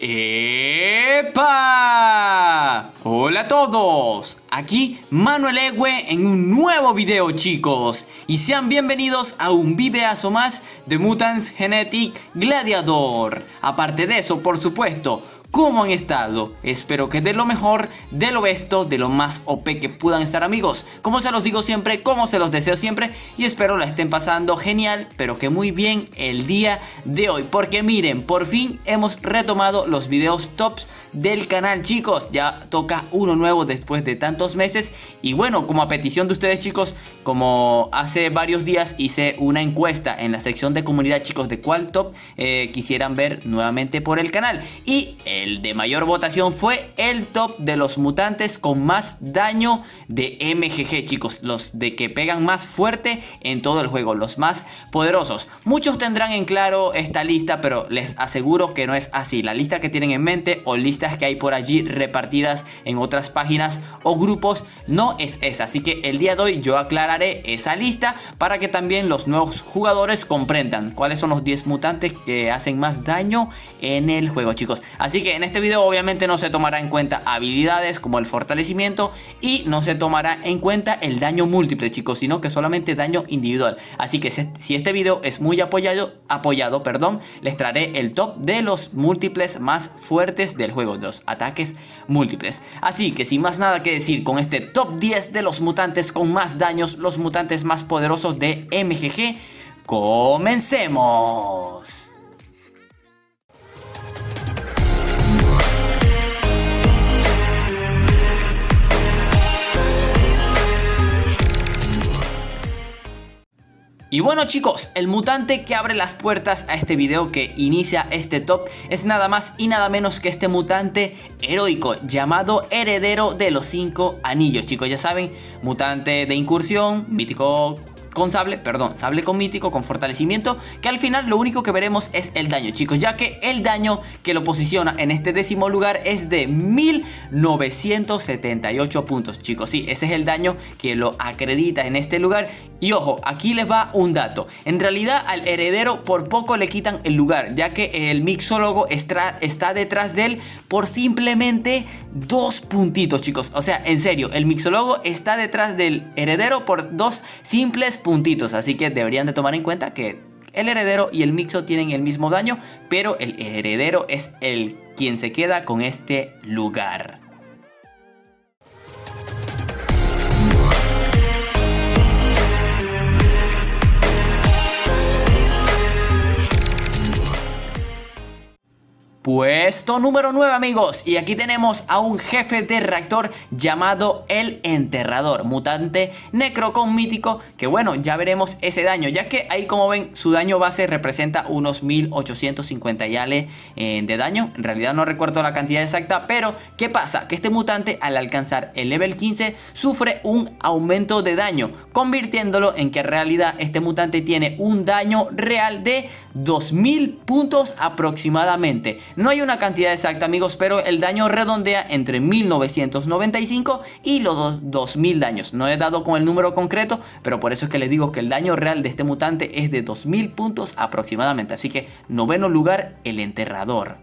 ¡Epa! Hola a todos, aquí Manuel Ewe en un nuevo video, chicos, y sean bienvenidos a un videazo más de Mutants Genetic Gladiator. Aparte de eso, por supuesto, ¿cómo han estado? Espero que de lo mejor, de lo besto, de lo más OP que puedan estar, amigos. Como se los digo siempre, como se los deseo siempre, y espero la estén pasando genial, pero que muy bien el día de hoy. Porque miren, por fin hemos retomado los videos tops del canal, chicos. Ya toca uno nuevo después de tantos meses. Y bueno, como a petición de ustedes, chicos, como hace varios días hice una encuesta en la sección de comunidad, chicos, de cuál top quisieran ver nuevamente por el canal. Y el de mayor votación fue el top de los mutantes con más daño de MGG, chicos. Los de que pegan más fuerte en todo el juego, los más poderosos. Muchos tendrán en claro esta lista, pero les aseguro que no es así. La lista que tienen en mente o listas que hay por allí repartidas en otras páginas o grupos no es esa. Así que el día de hoy yo aclararé esa lista para que también los nuevos jugadores comprendan cuáles son los 10 mutantes que hacen más daño en el juego, chicos. Así que en este video obviamente no se tomará en cuenta habilidades como el fortalecimiento y no se tomará en cuenta el daño múltiple, chicos, sino que solamente daño individual. Así que si este video es muy apoyado, les traeré el top de los múltiples más fuertes del juego, de los ataques múltiples. Así que sin más nada que decir, con este top 10 de los mutantes con más daños, los mutantes más poderosos de MGG, comencemos. Y bueno, chicos, el mutante que abre las puertas a este video, que inicia este top, es nada más y nada menos que este mutante heroico llamado Heredero de los 5 Anillos, chicos. Ya saben, mutante de incursión, mítico con sable, sable con mítico, con fortalecimiento, que al final lo único que veremos es el daño, chicos, ya que el daño que lo posiciona en este 10º lugar es de 1978 puntos, chicos. Sí, ese es el daño que lo acredita en este lugar. Y ojo, aquí les va un dato. En realidad al heredero por poco le quitan el lugar, ya que el mixólogo está detrás de él por simplemente 2 puntitos, chicos. O sea, en serio, el mixólogo está detrás del heredero por 2 simples puntitos. Así que deberían de tomar en cuenta que el heredero y el mixo tienen el mismo daño, pero el heredero es quien se queda con este lugar. Puesto número 9, amigos, y aquí tenemos a un jefe de reactor llamado el Enterrador, mutante necro con mítico, que bueno, ya veremos ese daño, ya que ahí, como ven, su daño base representa unos 1850 y ale de daño. En realidad no recuerdo la cantidad exacta, pero ¿qué pasa? Que este mutante, al alcanzar el level 15, sufre un aumento de daño, convirtiéndolo en que en realidad este mutante tiene un daño real de 2000 puntos aproximadamente. No hay una cantidad exacta, amigos, pero el daño redondea entre 1995 y los 2000 daños. No he dado con el número concreto, pero por eso es que les digo que el daño real de este mutante es de 2000 puntos aproximadamente. Así que 9º lugar, el Enterrador.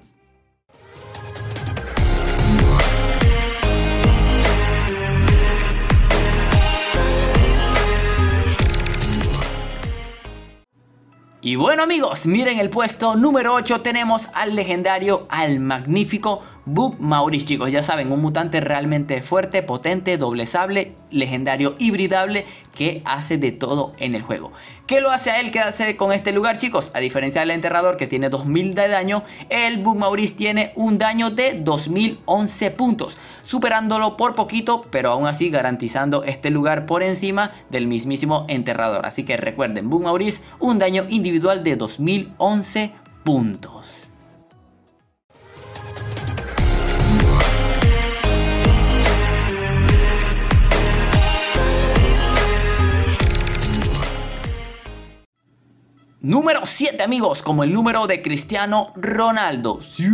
Y bueno, amigos, miren el puesto número 8, tenemos al legendario, al magnífico Bugmauris, chicos. Ya saben, un mutante realmente fuerte, potente, doble sable, legendario hibridable, que hace de todo en el juego. ¿Qué lo hace a él quedarse con este lugar, chicos? A diferencia del Enterrador, que tiene 2000 de daño, el Bugmauris tiene un daño de 2011 puntos, superándolo por poquito, pero aún así garantizando este lugar por encima del mismísimo Enterrador. Así que recuerden, Bugmauris, un daño individual de 2011 puntos. Número 7, amigos, como el número de Cristiano Ronaldo. Sí.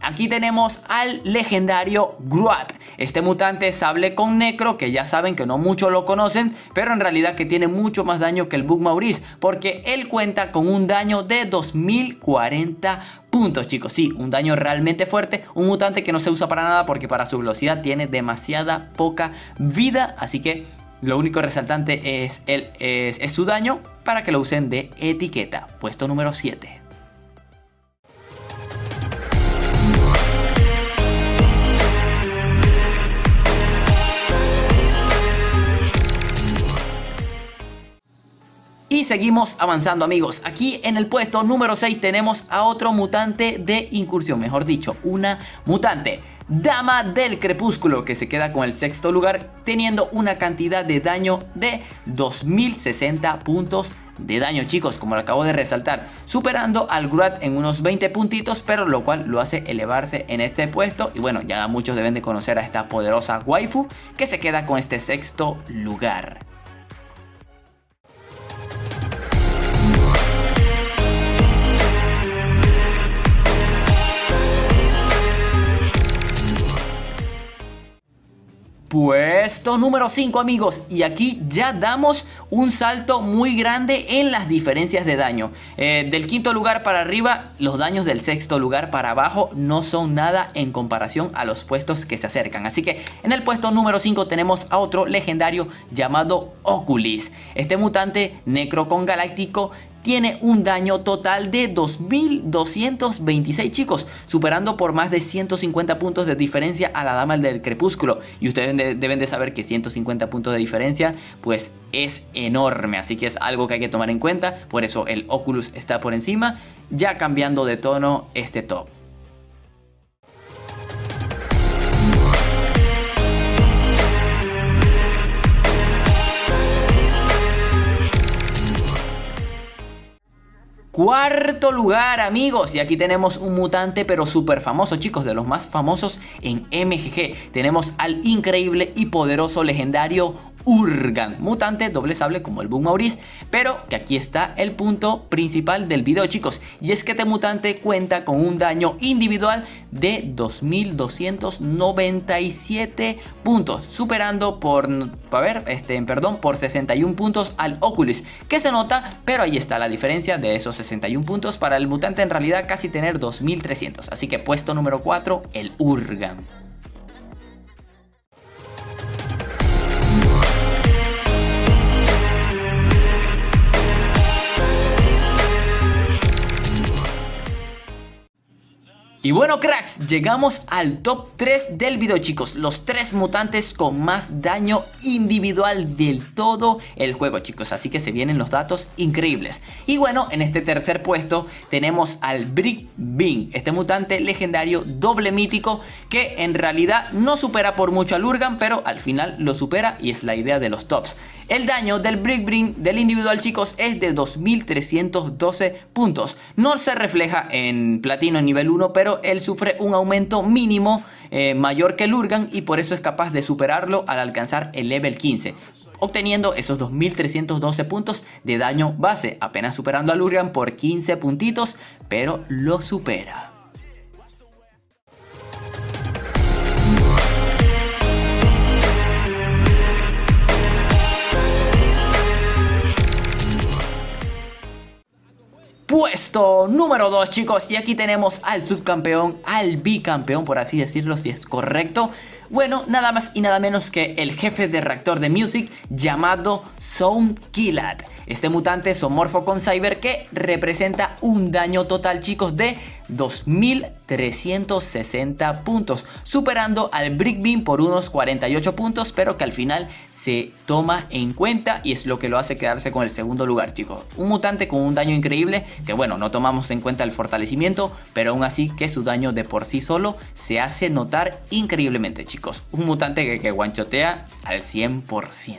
Aquí tenemos al legendario Groat. Este mutante sable con necro, que ya saben que no muchos lo conocen, pero en realidad que tiene mucho más daño que el Bug Maurice, porque él cuenta con un daño de 2040 puntos, chicos. Sí, un daño realmente fuerte, un mutante que no se usa para nada porque para su velocidad tiene demasiada poca vida, así que lo único resaltante es su daño para que lo usen de etiqueta. Puesto número 7. Y seguimos avanzando, amigos. Aquí en el puesto número 6 tenemos a otro mutante de incursión, mejor dicho, una mutante Dama del Crepúsculo, que se queda con el sexto lugar teniendo una cantidad de daño de 2060 puntos de daño, chicos, como lo acabo de resaltar, superando al Groat en unos 20 puntitos, pero lo cual lo hace elevarse en este puesto. Y bueno, ya muchos deben de conocer a esta poderosa waifu que se queda con este sexto lugar. Puesto número 5, amigos, y aquí ya damos un salto muy grande en las diferencias de daño. Del quinto lugar para arriba, los daños del sexto lugar para abajo no son nada en comparación a los puestos que se acercan. Así que en el puesto número 5 tenemos a otro legendario llamado Oculis. Este mutante necro con galáctico tiene un daño total de 2226, chicos, superando por más de 150 puntos de diferencia a la Dama del Crepúsculo. Y ustedes deben de saber que 150 puntos de diferencia pues es enorme, así que es algo que hay que tomar en cuenta. Por eso el Oculus está por encima, ya cambiando de tono este top. Cuarto lugar, amigos, y aquí tenemos un mutante pero súper famoso, chicos, de los más famosos en MGG. Tenemos al increíble y poderoso legendario Urgan, mutante doble sable como el Bug Maurice, pero que aquí está el punto principal del video, chicos, y es que este mutante cuenta con un daño individual de 2297 puntos, superando por 61 puntos al Oculus, que se nota, pero ahí está la diferencia de esos 61 puntos para el mutante en realidad casi tener 2300, así que puesto número 4, el Urgan. Y bueno, cracks, llegamos al top 3 del video, chicos. Los 3 mutantes con más daño individual del todo el juego, chicos. Así que se vienen los datos increíbles. Y bueno, en este tercer puesto tenemos al Brick Bean, este mutante legendario doble mítico que en realidad no supera por mucho al Urgan, pero al final lo supera y es la idea de los tops. El daño del Brick Bean del individual, chicos, es de 2312 puntos. No se refleja en platino en nivel 1, pero él sufre un aumento mínimo mayor que el Urgan y por eso es capaz de superarlo al alcanzar el level 15. Obteniendo esos 2312 puntos de daño base, apenas superando al Urgan por 15 puntitos, pero lo supera. Puesto número 2, chicos, y aquí tenemos al subcampeón, al bicampeón, por así decirlo, si es correcto. Bueno, nada más y nada menos que el jefe de reactor de Music llamado Soundkillat. Este mutante zoomorfo con Cyber que representa un daño total, chicos, de 2360 puntos, superando al Brick Bean por unos 48 puntos, pero que al final se toma en cuenta y es lo que lo hace quedarse con el segundo lugar, chicos. Un mutante con un daño increíble que bueno, no tomamos en cuenta el fortalecimiento, pero aún así que su daño de por sí solo se hace notar increíblemente, chicos. Un mutante que guanchotea al 100%.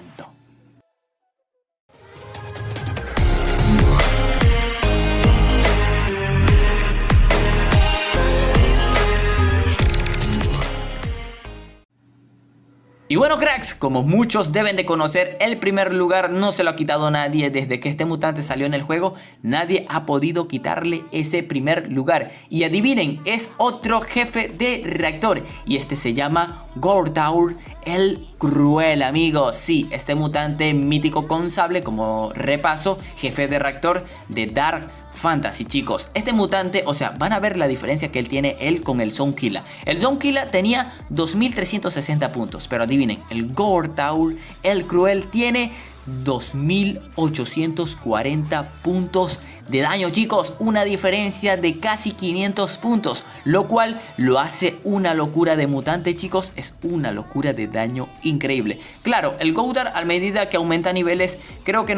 Y bueno, cracks, como muchos deben de conocer, el primer lugar no se lo ha quitado nadie. Desde que este mutante salió en el juego, nadie ha podido quitarle ese primer lugar. Y adivinen, es otro jefe de reactor, y este se llama Gortaur el Cruel, amigos. Sí, este mutante mítico con sable, como repaso, jefe de reactor de Dark Fantasy, chicos. Este mutante, o sea, van a ver la diferencia que él tiene con el Zonkilla. El Zonkilla tenía 2360 puntos, pero adivinen, el Gortaur el Cruel tiene 2840 puntos de daño, chicos. Una diferencia de casi 500 puntos, lo cual lo hace una locura de mutante, chicos. Es una locura de daño increíble. Claro, el Goudar, a medida que aumenta niveles, creo que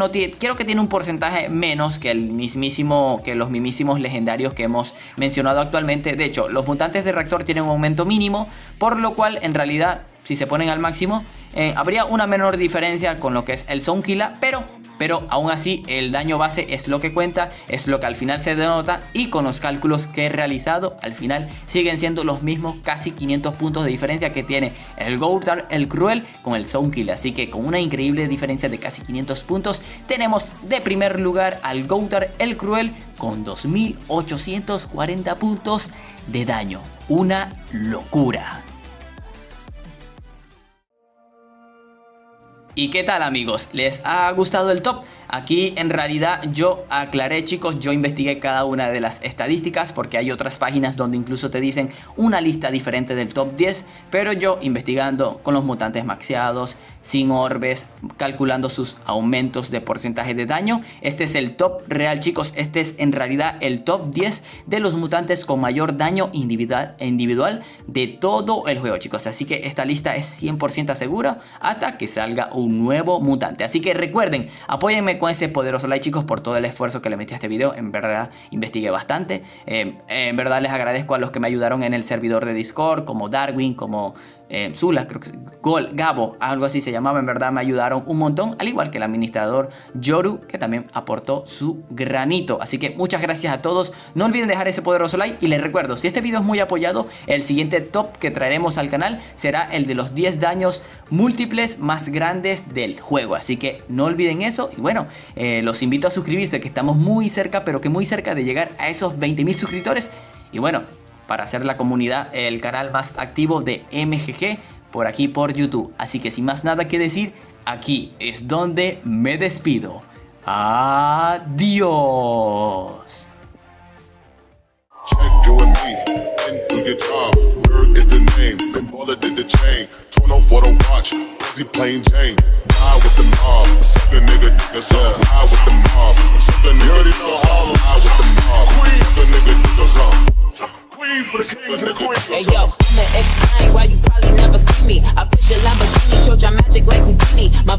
tiene un porcentaje menos que los mismísimos legendarios que hemos mencionado actualmente. De hecho, los mutantes de reactor tienen un aumento mínimo, por lo cual en realidad, si se ponen al máximo, habría una menor diferencia con lo que es el Zonkilla, pero aún así el daño base es lo que cuenta, es lo que al final se denota, y con los cálculos que he realizado, al final siguen siendo los mismos casi 500 puntos de diferencia que tiene el Goudar el Cruel con el Zonkilla. Así que con una increíble diferencia de casi 500 puntos, tenemos de primer lugar al Goudar el Cruel con 2840 puntos de daño. Una locura. ¿Y qué tal, amigos? ¿Les ha gustado el top? Aquí en realidad yo aclaré, chicos, yo investigué cada una de las estadísticas, porque hay otras páginas donde incluso te dicen una lista diferente del top 10, pero yo investigando con los mutantes maxeados, sin orbes, calculando sus aumentos de porcentaje de daño, este es el top real, chicos. Este es en realidad el top 10 de los mutantes con mayor daño individual de todo el juego, chicos. Así que esta lista es 100% segura hasta que salga un nuevo mutante. Así que recuerden, apóyenme con ese poderoso like, chicos, por todo el esfuerzo que le metí a este video. En verdad investigué bastante. En verdad les agradezco a los que me ayudaron en el servidor de Discord, como Darwin, como Zula, creo que Gabo, algo así se llamaba. En verdad me ayudaron un montón, al igual que el administrador Yoru, que también aportó su granito. Así que muchas gracias a todos. No olviden dejar ese poderoso like, y les recuerdo, si este video es muy apoyado, el siguiente top que traeremos al canal será el de los 10 daños múltiples más grandes del juego. Así que no olviden eso. Y bueno, los invito a suscribirse, que estamos muy cerca, pero que muy cerca de llegar a esos 20.000 suscriptores. Y bueno, para hacer la comunidad el canal más activo de MGG por aquí por YouTube. Así que sin más nada que decir, aquí es donde me despido. Adiós. Hey yo, I'ma explain why you probably never see me. I push your Lamborghini, showed your magic like Houdini. My